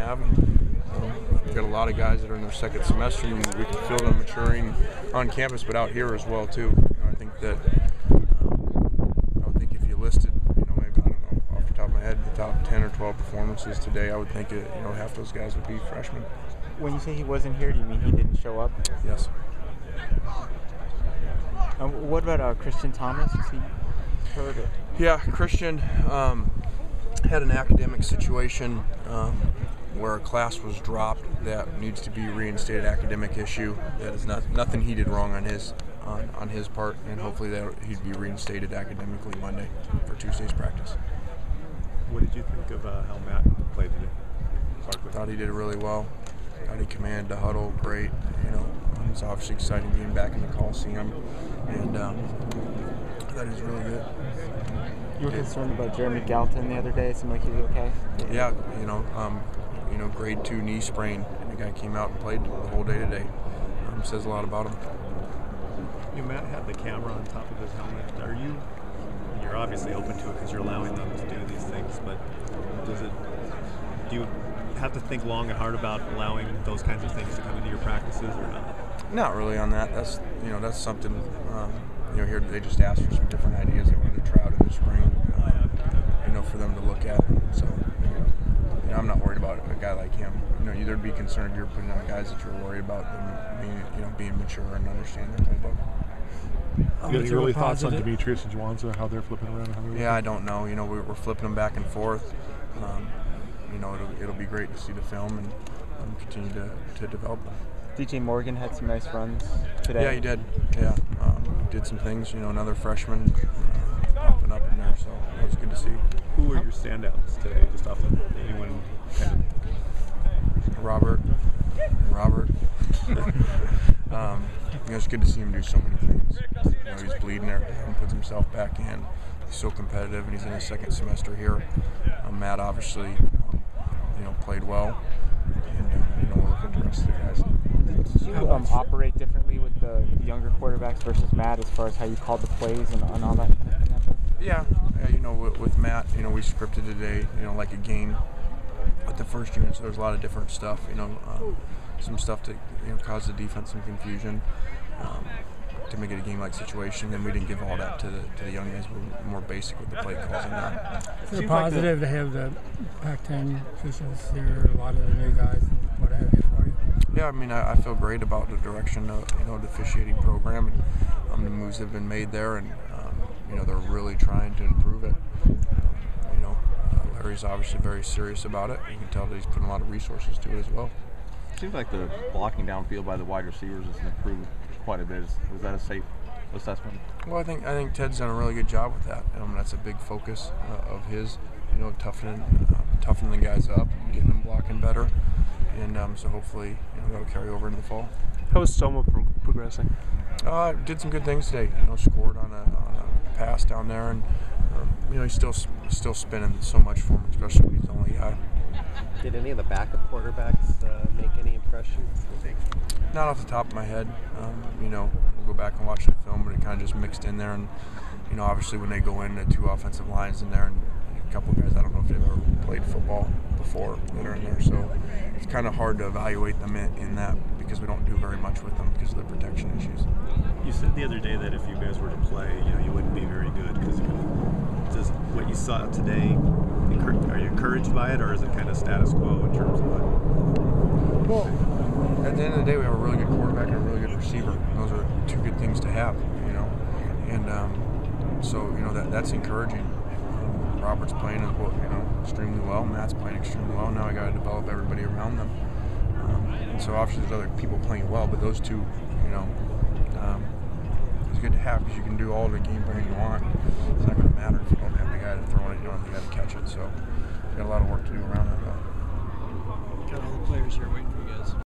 have. We've got a lot of guys that are in their second semester, and we can feel them maturing on campus, but out here as well too. I think that I would think if you listed, maybe I don't know off the top of my head, the top 10 or 12 performances today, I would think half those guys would be freshmen. When you say he wasn't here, do you mean he didn't show up? Yes. What about Christian Thomas? Is he hurt? Yeah, Christian had an academic situation where a class was dropped that needs to be reinstated. Academic issue that is nothing he did wrong on his part, and hopefully that he'd be reinstated academically Monday for Tuesday's practice. What did you think of how Matt played today? Thought he did really well. Thought he commanded the huddle great. It's obviously exciting being back in the Coliseum, and that is really good. You were concerned about Jeremy Galton the other day. It seemed like he was okay. Yeah, grade 2 knee sprain, and the guy came out and played the whole day today. Says a lot about him. Matt had the camera on top of his helmet. You're obviously open to it because you're allowing them to do these things, but do you have to think long and hard about allowing those kinds of things to come into your practices or not? Not really on that. That's something. Here they just asked for some different ideas. They wanted to try out in the spring, for them to look at. So, I'm not worried about a guy like him. You'd be concerned if you're putting on guys that you're worried about them being mature and understanding their playbook. You got any early thoughts on Demetrius and Juwanza, how they're flipping around? I don't know. We're flipping them back and forth. It'll be great to see the film and continue to develop them. DJ Morgan had some nice runs today. Yeah, he did. Yeah, did some things. Another freshman up and up in there, so it was good to see. Who were your standouts today? Just off of anyone kind of? Robert. It's good to see him do so many things. He's bleeding there and puts himself back in. He's so competitive, and he's in his second semester here. Matt obviously, played well, and we'll look at the rest of the guys. Did you operate differently with the younger quarterbacks versus Matt as far as how you called the plays and all that kind of thing? Yeah, with Matt, we scripted today, like a game with the first unit, so there's a lot of different stuff, some stuff to cause the defense some confusion, to make it a game-like situation. Then we didn't give all that to the young guys. We're more basic with the play calls and that. Is it positive to have the Pac-10 officials here, a lot of the new guys, and what have you for you? Yeah, I feel great about the direction of the officiating program and the moves that have been made there, and they're really trying to improve it. Larry's obviously very serious about it. You can tell that he's putting a lot of resources to it as well. It seems like the blocking downfield by the wide receivers has improved quite a bit. Was that a safe assessment? Well, I think Ted's done a really good job with that. That's a big focus of his. Toughening the guys up, getting them blocking better, and so hopefully that'll carry over into the fall. How is Soma progressing? Did some good things today. Scored on a pass down there, and he's still spinning so much for him, especially when he's the only guy. Did any of the backup quarterbacks make any impression? Not off the top of my head. We'll go back and watch the film, but it kind of just mixed in there. And obviously when they go in, the two offensive lines in there, and a couple of guys, I don't know if they've ever played football before that are in there. So it's kind of hard to evaluate them in that because we don't do very much with them because of the protection issues. You said the other day that if you guys were to play, you wouldn't be very good because does what you saw today, are you encouraged by it, or is it kind of status quo in terms of what? Well, at the end of the day, we have a really good quarterback and a really good receiver. Those are two good things to have, and so that's encouraging. Robert's playing extremely well. Matt's playing extremely well. Now I got to develop everybody around them. And so obviously there's other people playing well, but those two, it's good to have because you can do all the game plan you want. It's not going to matter if you don't have the guy to throw it, you don't have the guy to catch it. So we got a lot of work to do around that. Got all the players here waiting for you guys.